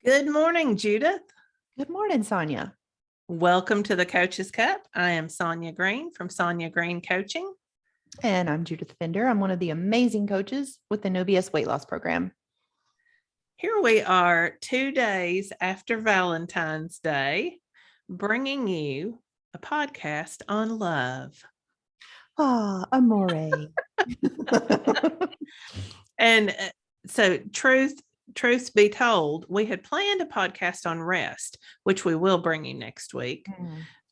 Good morning, Judith. Good morning, Sonya. Welcome to the Coach's Cup. I am Sonya Green from Sonya Green Coaching. And I'm Judith Fender. I'm one of the amazing coaches with the No BS weight loss program. Here we are 2 days after Valentine's Day, bringing you a podcast on love. Ah, amore. And so truth be told, we had planned a podcast on rest, which we will bring you next week.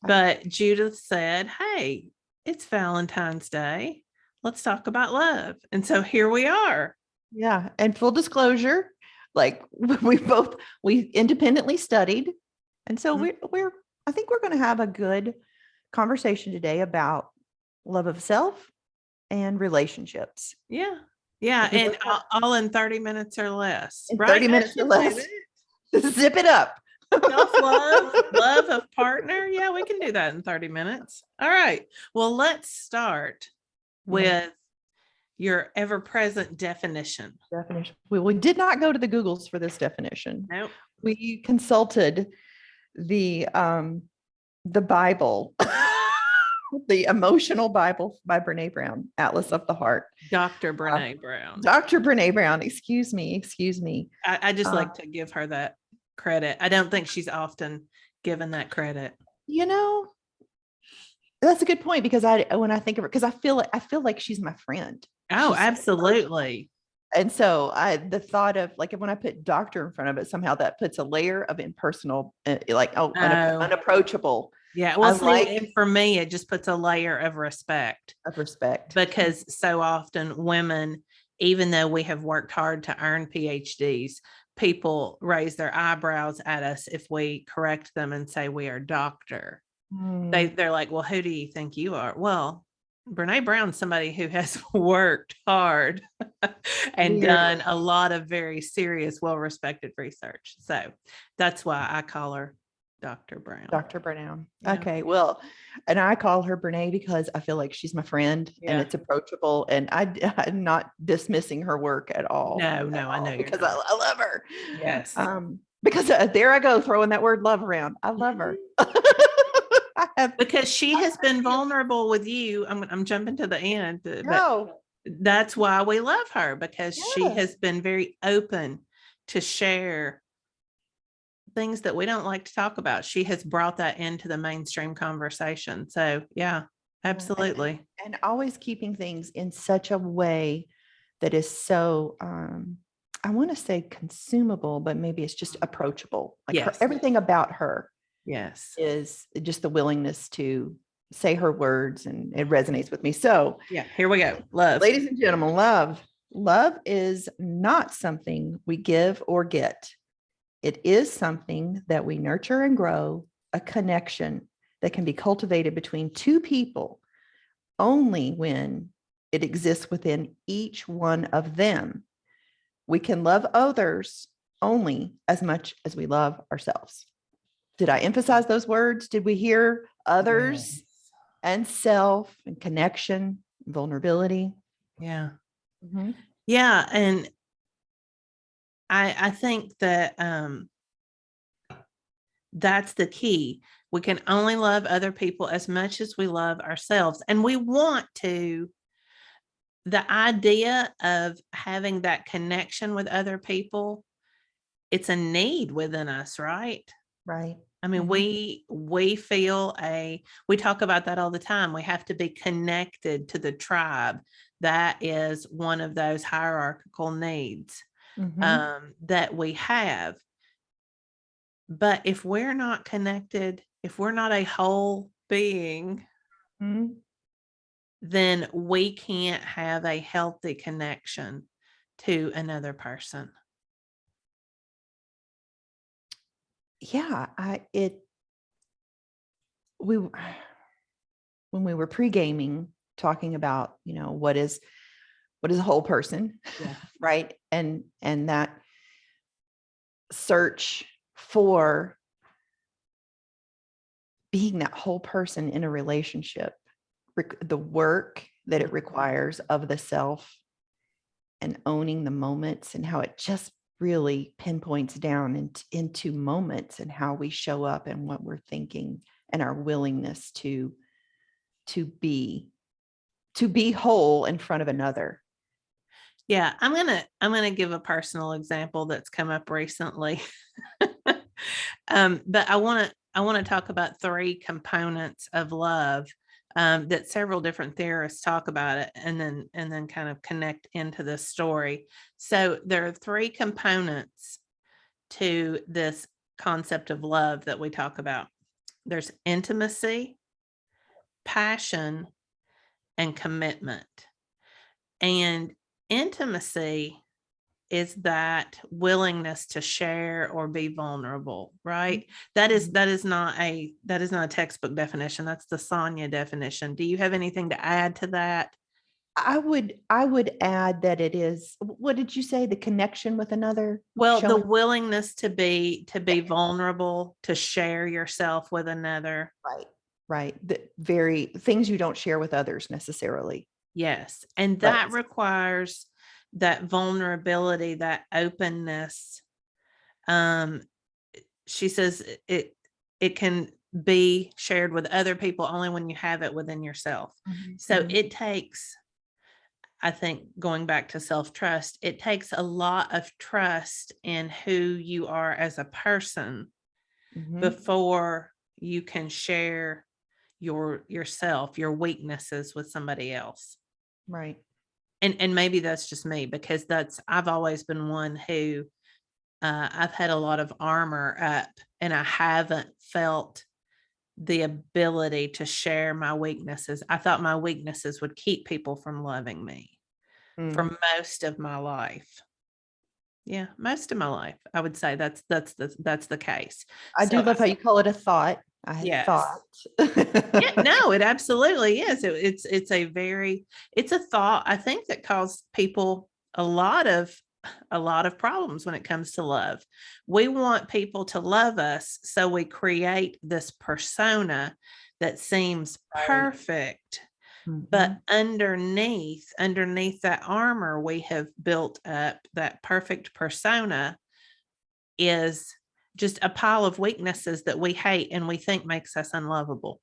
But Judith said, hey, it's Valentine's Day. Let's talk about love. And so here we are. Yeah. And full disclosure, like we independently studied. And so I think we're going to have a good conversation today about love of self and relelshionships. Yeah. Yeah. And all in 30 minutes or less. Right? 30 minutes or less. Zip it up. Love of partner. Yeah, we can do that in 30 minutes. All right. Well, let's start with your ever-present definition. We did not go to the Googles for this definition. Nope. We consulted the Bible, the Emotional Bible by Brene Brown, Atlas of the Heart. Dr. Brene Brown. Dr. Brene Brown. Excuse me. I just like to give her that credit. I don't think she's often given that credit. You know, that's a good point, because when I think of her, because I feel like she's my friend. Oh, absolutely. And so the thought of, like, when I put doctor in front of it, somehow that puts a layer of impersonal, unapproachable. Yeah. Well, for me, it just puts a layer of respect. Because so often women, even though we have worked hard to earn PhDs, people raise their eyebrows at us if we correct them and say we are doctor. They're like, well, who do you think you are? Well, Brene Brown's somebody who has worked hard and done a lot of very serious, well-respected research. So that's why I call her Dr. Brown. Dr. Brown. Yeah. Okay. Well, and I call her Brene because I feel like she's my friend and it's approachable, and I'm not dismissing her work at all. No, I know, because I love her. Yes. Because there I go, throwing that word love around. I love her. Because she has been vulnerable with you. I'm jumping to the end. But that's why we love her, because she has been very open to share things that we don't like to talk about. She has brought that into the mainstream conversation. So yeah, absolutely. And always keeping things in such a way that is so, I want to say consumable, but maybe it's just approachable. Like everything about her is just the willingness to say her words, and it resonates with me. So yeah, here we go. Love. Ladies and gentlemen, love is not something we give or get. It is something that we nurture and grow, a connection that can be cultivated between two people only when it exists within each one of them. We can love others only as much as we love ourselves. Did I emphasize those words? Did we hear others and self and connection, vulnerability? Yeah. Mm-hmm. Yeah. And I think that that's the key. We can only love other people as much as we love ourselves. And we want to, the idea of having that connection with other people, it's a need within us, right? Right. I mean, we feel we talk about that all the time. We have to be connected to the tribe. That is one of those hierarchical needs that we have. But if we're not connected, if we're not a whole being, then we can't have a healthy connection to another person. Yeah, when we were pre-gaming, talking about, what is a whole person, right? And that search for being that whole person in a relationship, the work that it requires of the self, and owning the moments, and how it just really pinpoints down into moments and how we show up and what we're thinking and our willingness to be whole in front of another. Yeah, I'm gonna give a personal example that's come up recently. But I want to talk about 3 components of love that several different theorists talk about it, and then kind of connect into this story. So there are 3 components to this concept of love that we talk about. There's intimacy, passion, and commitment. And intimacy is that willingness to share or be vulnerable, right? That is not a textbook definition. That's the Sonya definition. Do you have anything to add to that? I would add that it is, what did you say? The connection with another? Well, the willingness to be vulnerable, to share yourself with another. Right. The very things you don't share with others necessarily. Yes. And that requires that vulnerability, that openness. She says it can be shared with other people only when you have it within yourself. So it takes, I think, going back to self-trust, it takes a lot of trust in who you are as a person before you can share yourself, your weaknesses with somebody else. Right. And maybe that's just me, because I've always been one who I've had a lot of armor up, and I haven't felt the ability to share my weaknesses. I thought my weaknesses would keep people from loving me for most of my life. Yeah, most of my life, I would say that's the case. I do love how you call it a thought. I had thought. Yeah, no, it absolutely is. It's a thought, I think, that caused people a lot of problems when it comes to love. We want people to love us, so we create this persona that seems perfect. But underneath that armor we have built up, that perfect persona is just a pile of weaknesses that we hate and we think makes us unlovable.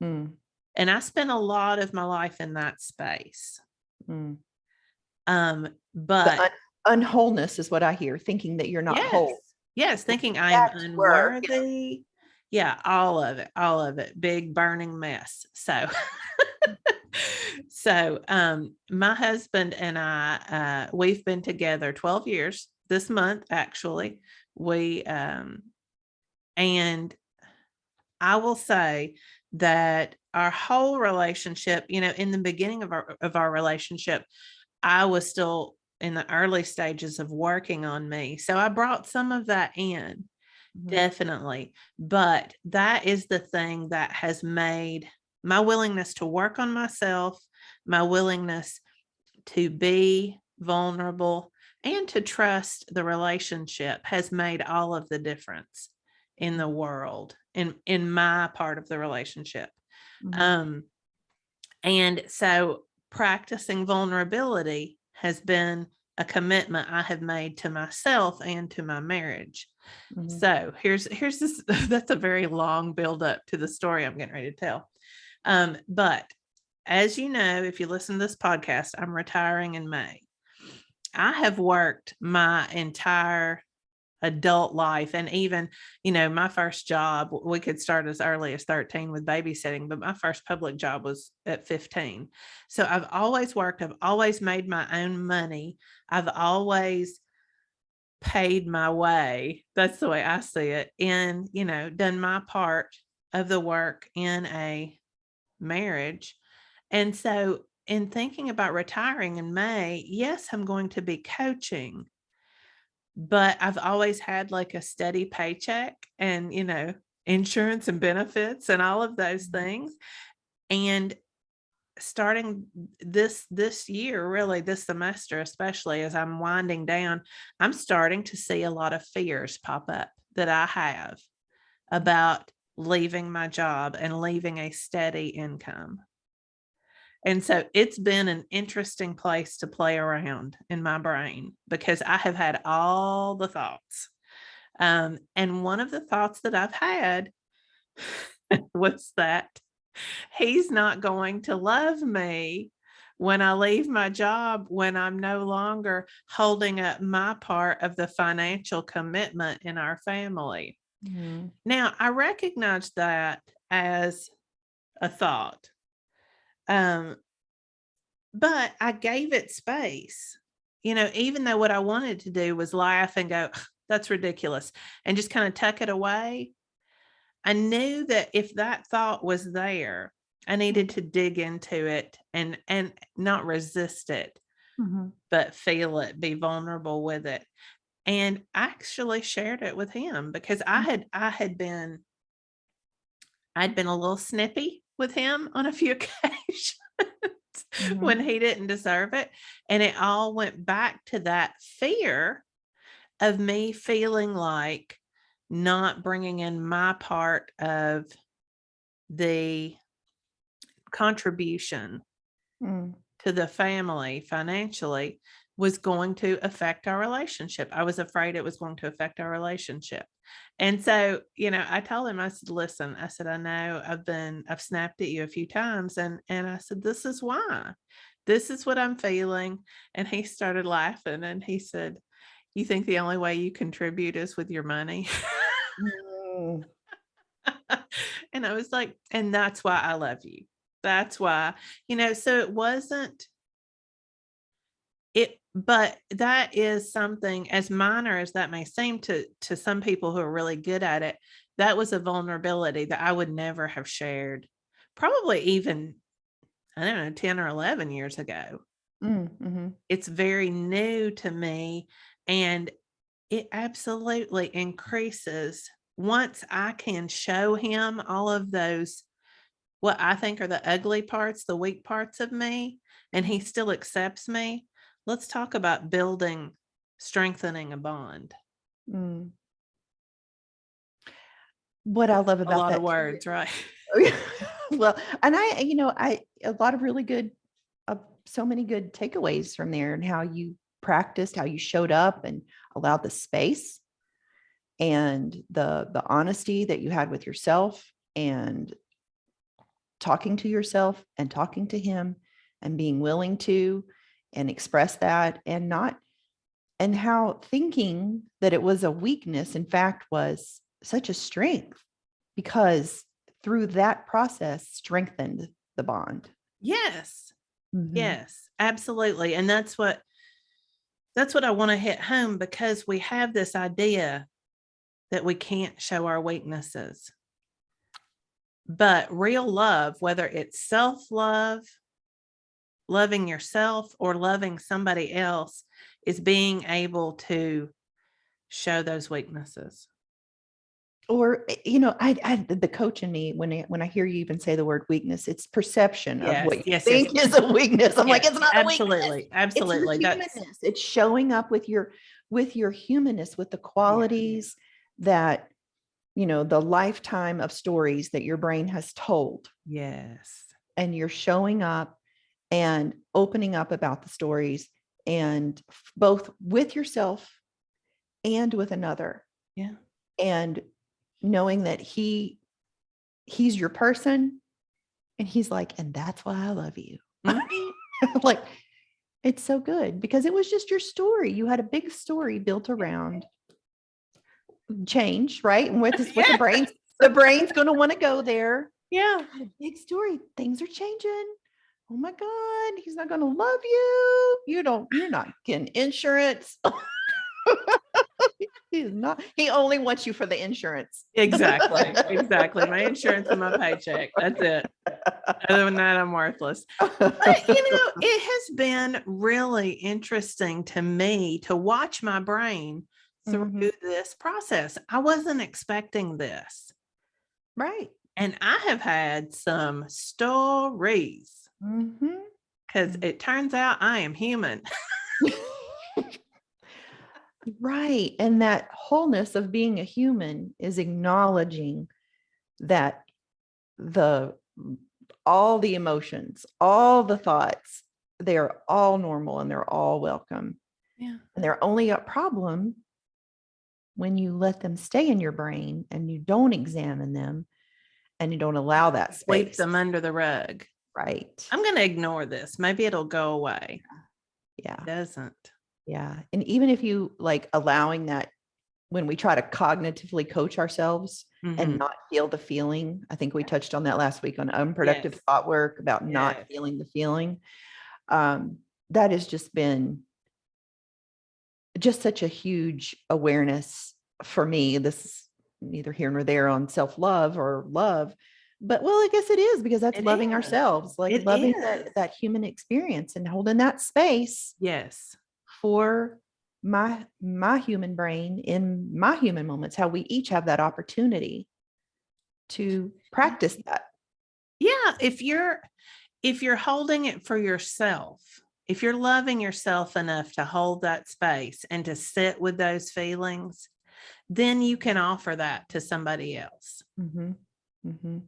And I spent a lot of my life in that space. But unwholeness is what I hear, thinking that you're not whole. Yes, thinking I am unworthy. Yeah, all of it. Big burning mess. So my husband and I, we've been together 12 years this month, actually. We and I will say that our whole relationship, in the beginning of our relationship, I was still in the early stages of working on me. So I brought some of that in, definitely. But that is the thing that has made my willingness to work on myself, my willingness to be vulnerable and to trust the relationship, has made all of the difference in the world, in my part of the relationship. And so practicing vulnerability has been a commitment I have made to myself and to my marriage. So here's this, that's a very long build up to the story I'm getting ready to tell. But as you know, if you listen to this podcast, I'm retiring in May. I have worked my entire adult life, and even, my first job, we could start as early as 13 with babysitting, but my first public job was at 15. So I've always worked. I've always made my own money. I've always paid my way. That's the way I see it. And, done my part of the work in a marriage. And so in thinking about retiring in May, yes, I'm going to be coaching, but I've always had like a steady paycheck and, insurance and benefits and all of those things. And starting this year, really this semester, especially as I'm winding down, I'm starting to see a lot of fears pop up that I have about leaving my job and leaving a steady income. And so it's been an interesting place to play around in my brain because I have had all the thoughts. And one of the thoughts that I've had was that he's not going to love me when I leave my job, when I'm no longer holding up my part of the financial commitment in our family. Mhm. Now, I recognize that as a thought, but I gave it space. Even though what I wanted to do was laugh and go, that's ridiculous, and just kind of tuck it away. I knew that if that thought was there, I needed to dig into it and not resist it, Mhm. but feel it, be vulnerable with it. And I actually shared it with him because I'd been a little snippy with him on a few occasions when Mhm. he didn't deserve it. And it all went back to that fear of me feeling like not bringing in my part of the contribution Mm. to the family financially was going to affect our relationship. I was afraid it was going to affect our relationship. And so, I told him, I said, listen, I said, I know I've snapped at you a few times. And I said, this is why. This is what I'm feeling. And he started laughing and he said, you think the only way you contribute is with your money? Mm. And I was like, and that's why I love you. That's why, so it wasn't it, but that is something as minor as that may seem to some people who are really good at it. That was a vulnerability that I would never have shared, probably even, I don't know, 10 or 11 years ago. Mhm. It's very new to me, and it absolutely increases once I can show him all of those, what I think are the ugly parts, the weak parts of me, and he still accepts me. Let's talk about strengthening a bond. Mm. What I love A about lot of that too. words, right? Well, and a lot of really good, so many good takeaways from there, and how you practiced, how you showed up and allowed the space and the honesty that you had with yourself, and talking to yourself and talking to him, and being willing to and express that, and not, and how thinking that it was a weakness in fact was such a strength, because through that process strengthened the bond. Yes. Mhm. Yes, absolutely. And that's what I want to hit home, because we have this idea that we can't show our weaknesses. But real love, whether it's self-love, loving yourself, or loving somebody else, is being able to show those weaknesses. Or the coach in me, when I hear you even say the word weakness, it's perception of Yes, what you yes, yes. think is a weakness. I'm like, Yes, it's not a weakness. absolutely, It's your absolutely. That's humanness. It's showing up with your humanness, with the qualities that, the lifetime of stories that your brain has told, yes, and you're showing up and opening up about the stories, and both with yourself and with another, yeah, and knowing that he's your person, and he's like, and that's why I love you. mhm. Like, it's so good because it was just your story. You had a big story built around change, right? And with this, with Yeah, the brain's going to want to go there. yeah, A big story. Things are changing. Oh my God, he's not going to love you. You're not getting insurance. He's not. He only wants you for the insurance. exactly, exactly. My insurance and my paycheck. That's it. Other than that, I'm worthless. But it has been really interesting to me to watch my brain through Mhm. this process. I wasn't expecting this. Right. And I have had some stories, Mhm. because it turns out I am human. Right. And that wholeness of being a human is acknowledging that the all the emotions, all the thoughts, they're all normal and they're all welcome. Yeah. And they're only a problem when you let them stay in your brain and you don't examine them and you don't allow that Sweep space. them under the rug. Right. I'm going to ignore this. Maybe it'll go away. Yeah. It doesn't. Yeah. And even if you like allowing that, when we try to cognitively coach ourselves and not feel the feeling, I think we touched on that last week on unproductive thought work about not feeling the feeling. That has just been just such a huge awareness for me. This is neither here nor there on self-love or love, but well, I guess it is, because that's loving ourselves, like loving that human experience and holding that space. Yes. For my human brain in my human moments, how we each have that opportunity to practice that. Yeah. If you're holding it for yourself, if you're loving yourself enough to hold that space and to sit with those feelings, then you can offer that to somebody else. Mm-hmm. Mm-hmm.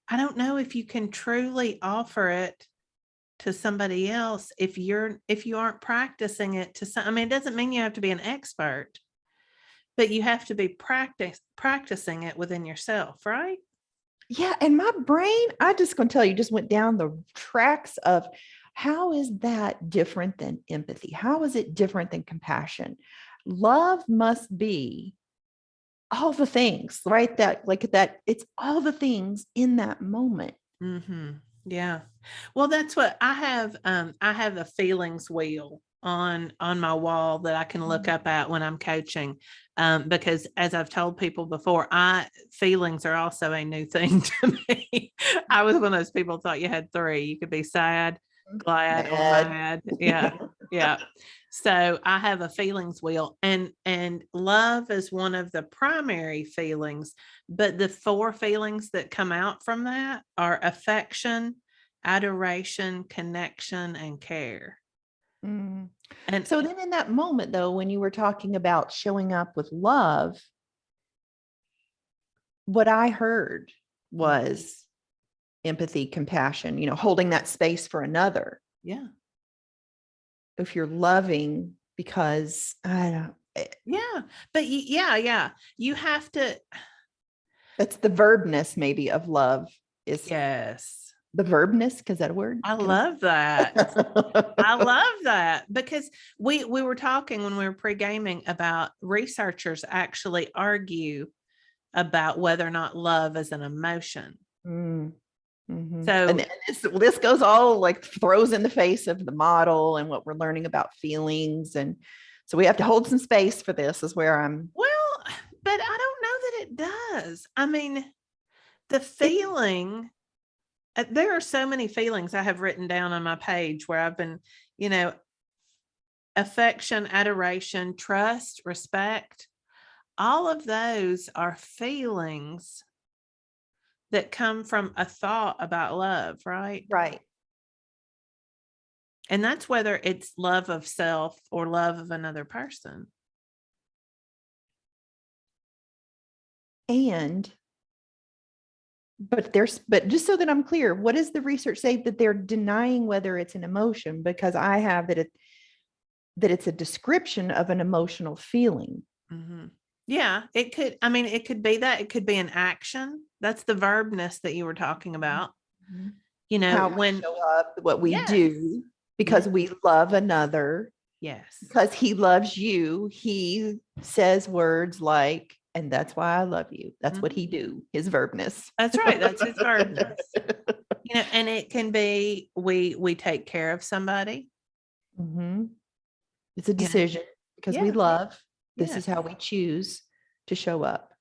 I don't know if you can truly offer it to somebody else if you aren't practicing it to some. I mean, it doesn't mean you have to be an expert, but you have to be practicing it within yourself, right? Yeah. And my brain, I just gonna tell you, just went down the tracks of how is that different than empathy? How is it different than compassion? Love must be all the things, right? That like that, it's all the things in that moment. Mm-hmm. Yeah. Well, that's what I have. I have a feelings wheel on my wall that I can look up at when I'm coaching. Because as I've told people before, feelings are also a new thing to me. I was one of those people who thought you had three. You could be sad, glad, or mad. Yeah. Yeah. So I have a feelings wheel, and love is one of the primary feelings, but the four feelings that come out from that are affection, adoration, connection, and care. Mm. And so then in that moment, though, when you were talking about showing up with love, what I heard was empathy, compassion, holding that space for another. yeah. If you're loving, because I don't, Yeah. But yeah. You have to. that's the verbness maybe of love, is Yes. the verbness. Is that a word? I love that. I love that, because we were talking when we were pre-gaming about researchers actually argue about whether or not love is an emotion. Mm-hmm. So and this goes all like throws in the face of the model and what we're learning about feelings. And so we have to hold some space for this, is where I'm. well, but I don't know that it does. I mean, the feeling, there are so many feelings I have written down on my page where I've been, affection, adoration, trust, respect, all of those are feelings that come from a thought about love, right? Right. And that's whether it's love of self or love of another person. But just so that I'm clear, what does the research say that they're denying whether it's an emotion? Because I have that it's a description of an emotional feeling. Mm-hmm. Yeah, it could. I mean, it could be that. It could be an action. That's the verbness that you were talking about. Mm-hmm. How when we show up, what we do, because we love another. Yes. Because he loves you. He says words like, and that's why I love you. That's what he do, his verbness. That's right. That's his verbness. And it can be, we take care of somebody. Mm-hmm. It's a decision, because we love. This is how we choose to show up.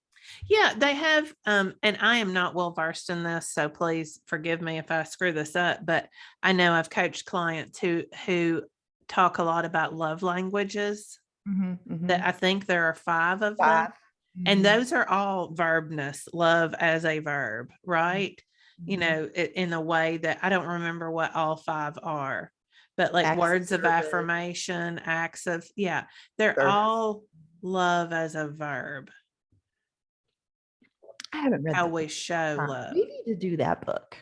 Yeah, they have, and I am not well versed in this, so please forgive me if I screw this up, but I know I've coached clients who talk a lot about love languages. That I think there are 5 of them. And those are all verbness, love as a verb, right? In a way that I don't remember what all 5 are, but like acts words of affirmation, acts of, they're all love as a verb. I haven't read how we show love. We need to do that book.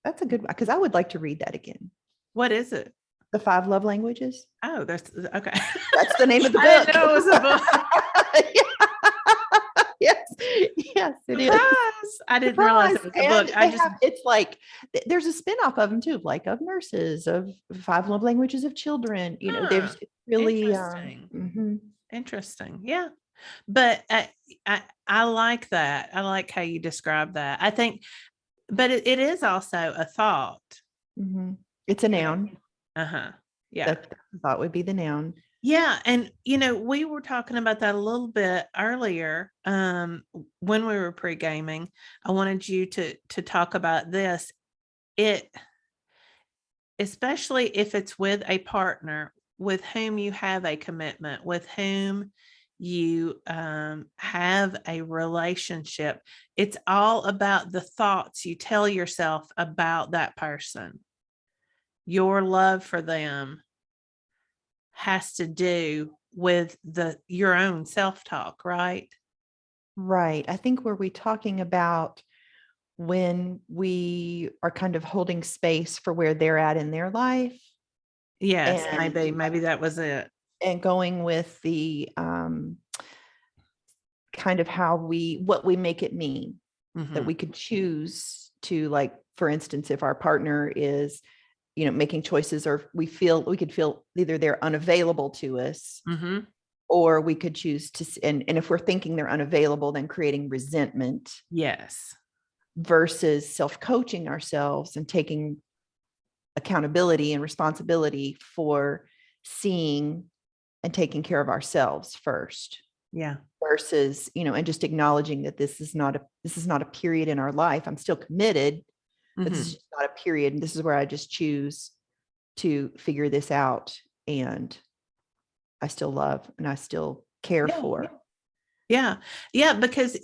That's a good one, because I would like to read that again. What is it? The 5 Love Languages. Oh, that's okay. That's the name of the book. I didn't know it was a book. Yes, yes, it is. Surprise. I didn't realize it was a book. It's like there's a spin-off of them too, like of nurses, of 5 Love Languages of children. There's really interesting. Yeah. But I like that. I like how you describe that. I think, but it is also a thought. It's a noun. Yeah. That thought would be the noun. Yeah. And, we were talking about that a little bit earlier when we were pre-gaming. I wanted you to talk about this. Especially if it's with a partner with whom you have a commitment, with whom you have a relationship. It's all about the thoughts you tell yourself about that person. Your love for them has to do with your own self-talk, right? Right. I think were we talking about when we are kind of holding space for where they're at in their life? Yes, maybe that was it. And going with the kind of what we make it mean, that we could choose to, like, for instance, if our partner is, making choices, or we could feel either they're unavailable to us, or we could choose to, and if we're thinking they're unavailable, then creating resentment. Yes. Versus self-coaching ourselves and taking accountability and responsibility for seeing and taking care of ourselves first. Yeah. Versus, and just acknowledging that this is not a period in our life. I'm still committed, but this is just not a period. And this is where I just choose to figure this out. And I still love and I still care for. Yeah. Yeah. Because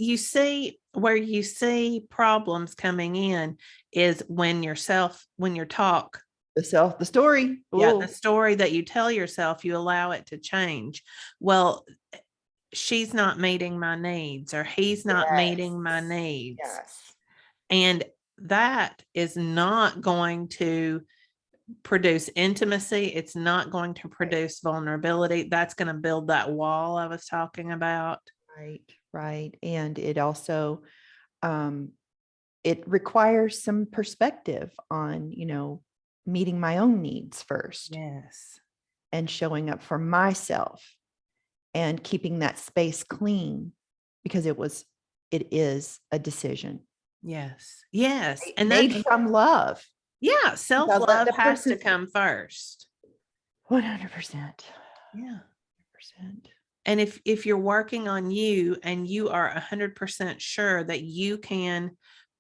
where you see problems coming in is when your talk. The story. Yeah. The story that you tell yourself, you allow it to change. Well, she's not meeting my needs, or he's not meeting my needs. Yes. And that is not going to produce intimacy. It's not going to produce vulnerability. That's going to build that wall I was talking about. Right. And it also, it requires some perspective on, meeting my own needs first. Yes. And showing up for myself and keeping that space clean, because it is a decision. Yes. And made from love. Yeah. Self-love has to come first. 100%. Yeah. 100%. And if you're working on you and you are 100% sure that you can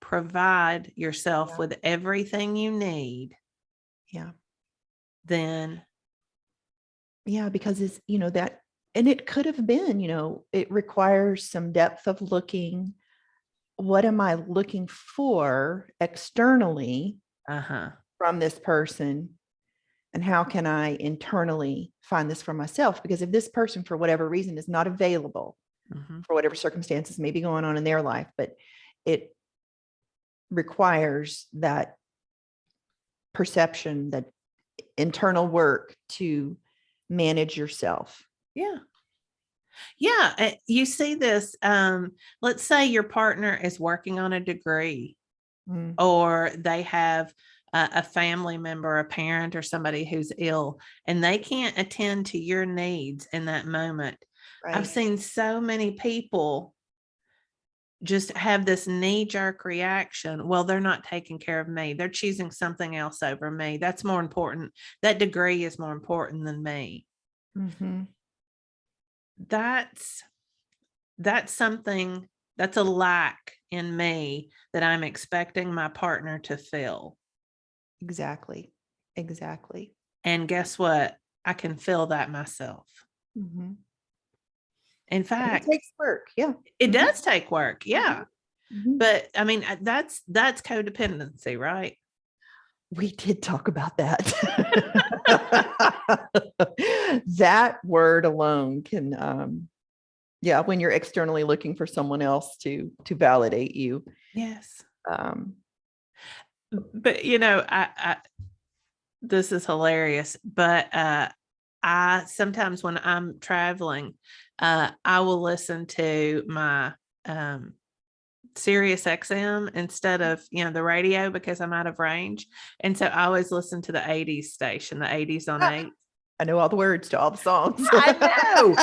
provide yourself with everything you need, then because it's, that, and it could have been, it requires some depth of looking. What am I looking for externally from this person? And how can I internally find this for myself? Because if this person, for whatever reason, is not available, for whatever circumstances may be going on in their life, but it requires that perception, that internal work to manage yourself. Yeah. You see this, let's say your partner is working on a degree, or they have a family member, a parent, or somebody who's ill, and they can't attend to your needs in that moment. I've seen so many people just have this knee-jerk reaction. Well, they're not taking care of me. They're choosing something else over me. That's more important. That degree is more important than me. That's something, that's a lack in me that I'm expecting my partner to fill. Exactly. And guess what? I can fill that myself. In fact, it takes work. Yeah. It does take work. Yeah. But I mean, that's codependency, right? We did talk about that. That word alone can, when you're externally looking for someone else to validate you. Yes. But I this is hilarious, but I sometimes when I'm traveling, I will listen to my Sirius XM instead of the radio because I'm out of range. And so I always listen to the 80s station, the 80s on 8. I know all the words to all the songs. I know.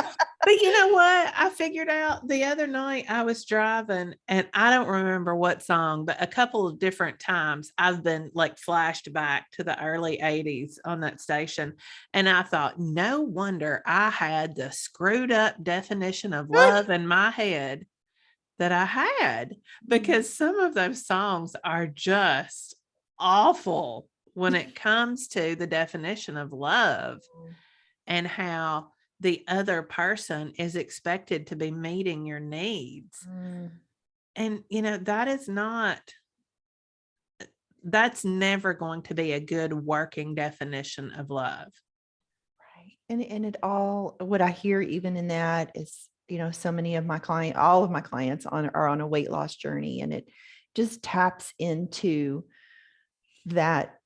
But you know what? I figured out the other night I was driving and I don't remember what song, but a couple of different times I've been like flashed back to the early 80s on that station. And I thought, no wonder I had the screwed up definition of love in my head that I had, because some of those songs are just awful when it comes to the definition of love and how the other person is expected to be meeting your needs. And, that is not, that's never going to be a good working definition of love. Right. And it all, what I hear even in that is, so many of all of my clients are on a weight loss journey, and it just taps into that,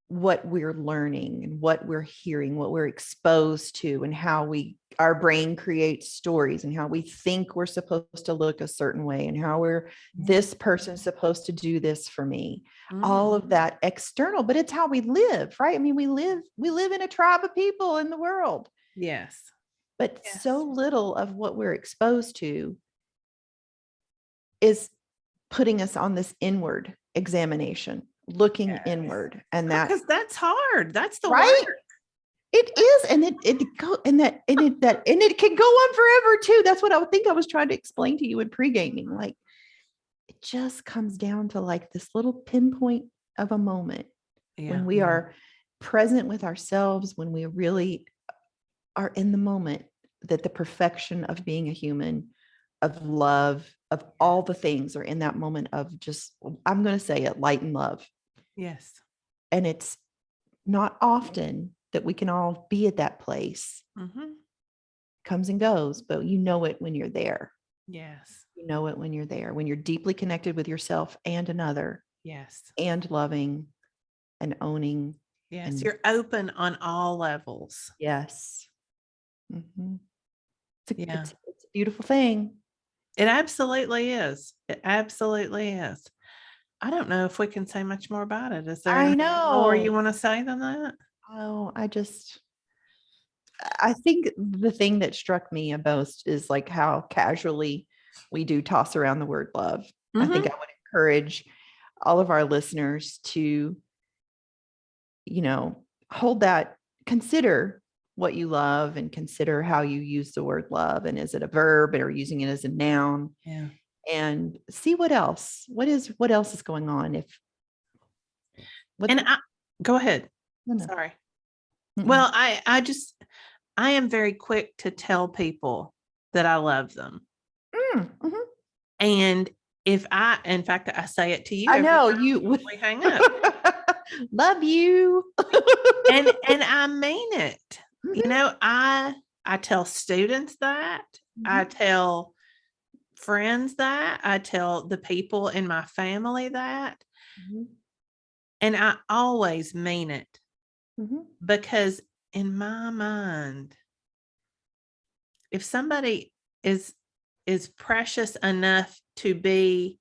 what we're learning and what we're hearing, what we're exposed to, and how our brain creates stories, and how we think we're supposed to look a certain way, and how this person's supposed to do this for me. All of that external, but it's how we live, right? I mean, we live in a tribe of people in the world. Yes. But so little of what we're exposed to is putting us on this inward examination, looking inward, and because that's hard. That's the right. work. It is, and it can go on forever too. That's what I think I was trying to explain to you in pre-gaming. Like, it just comes down to like this little pinpoint of a moment when we are present with ourselves, when we really are in the moment, that the perfection of being a human, of love, of all the things are in that moment of just, I'm going to say it, light and love. Yes. And it's not often that we can all be at that place. Comes and goes, but you know it when you're there. Yes. You know it when you're there, when you're deeply connected with yourself and another. Yes. And loving and owning. Yes. And you're open on all levels. Yes. It's a beautiful thing. It absolutely is. It absolutely is. I don't know if we can say much more about it. Is there anything more you want to say than that? Oh, I think the thing that struck me most is like how casually we do toss around the word love. I think I would encourage all of our listeners to, hold that, consider what you love, and consider how you use the word love. And is it a verb, or using it as a noun? Yeah. And see what else is going on. Go ahead. No. Sorry. Well, I am very quick to tell people that I love them. And in fact, I say it to you. I know you. We hang up. Love you. and I mean it. I tell students that. I tell friends that. I tell the people in my family that. And I always mean it. Because in my mind, if somebody is precious enough to be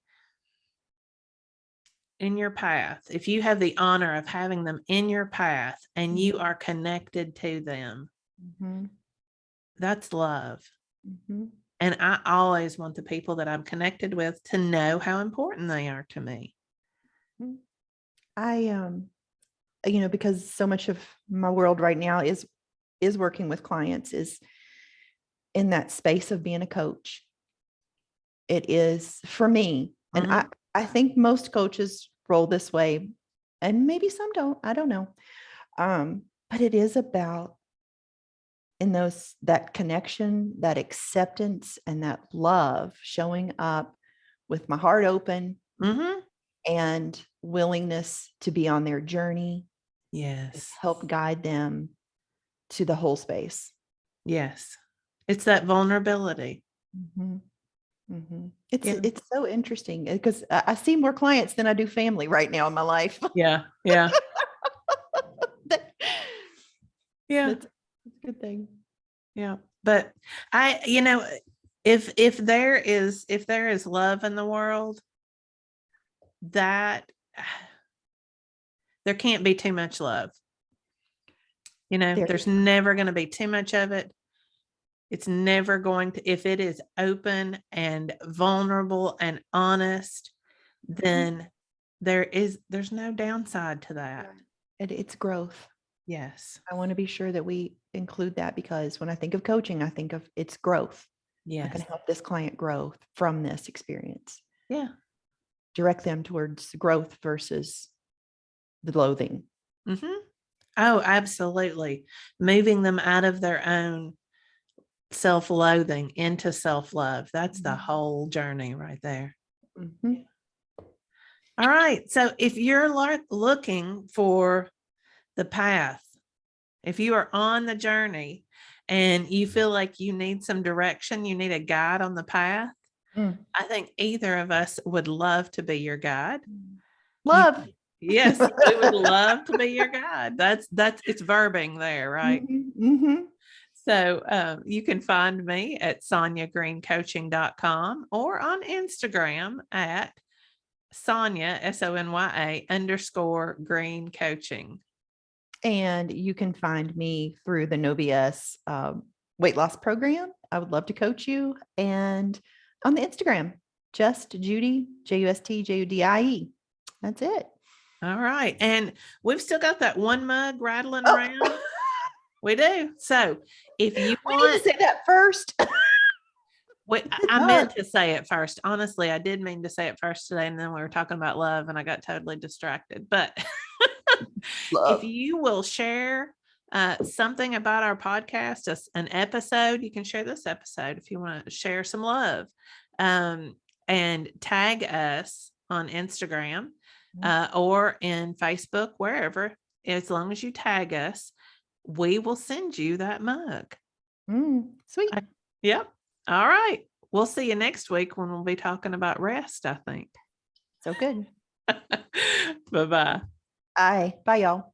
in your path, if you have the honor of having them in your path and you are connected to them, that's love. And I always want the people that I'm connected with to know how important they are to me. Because so much of my world right now is working with clients, is in that space of being a coach. It is for me. And I think most coaches roll this way, and maybe some don't, I don't know. But it is about that connection, that acceptance, and that love, showing up with my heart open and willingness to be on their journey. Yes. Help guide them to the whole space. Yes. It's that vulnerability. It's so interesting because I see more clients than I do family right now in my life. Yeah. That's a good thing. Yeah. But if there is love in the world, that there can't be too much love. There's never going to be too much of it. It's never going to, if it is open and vulnerable and honest, then there's no downside to that. It's growth. Yes. I want to be sure that we include that, because when I think of coaching, I think of it's growth. Yes. I can help this client grow from this experience. Yeah. Direct them towards growth versus the loathing. Mm-hmm. Oh, absolutely. Moving them out of their own self-loathing into self-love. That's the whole journey right there. All right. So if you're looking for the path, if you are on the journey and you feel like you need some direction, you need a guide on the path, I think either of us would love to be your guide. Love. Yes, we would love to be your guide. That's it's verbing there, right? So you can find me at sonyagreencoaching.com or on Instagram at Sonya, SONYA _green coaching. And you can find me through the No BS weight loss program. I would love to coach you. And on the Instagram, just Judy, JUSTJUDIE. That's it. All right. And we've still got that one mug rattling around. We do. So if you want to say that first. I meant to say it first. Honestly, I did mean to say it first today. And then we were talking about love and I got totally distracted. But if you will share something about our podcast, an episode, you can share this episode if you want to share some love, and tag us on Instagram or in Facebook, wherever. As long as you tag us, we will send you that mug. Sweet. Yep. All right. We'll see you next week when we'll be talking about rest, I think. So good. Bye-bye. Bye, y'all.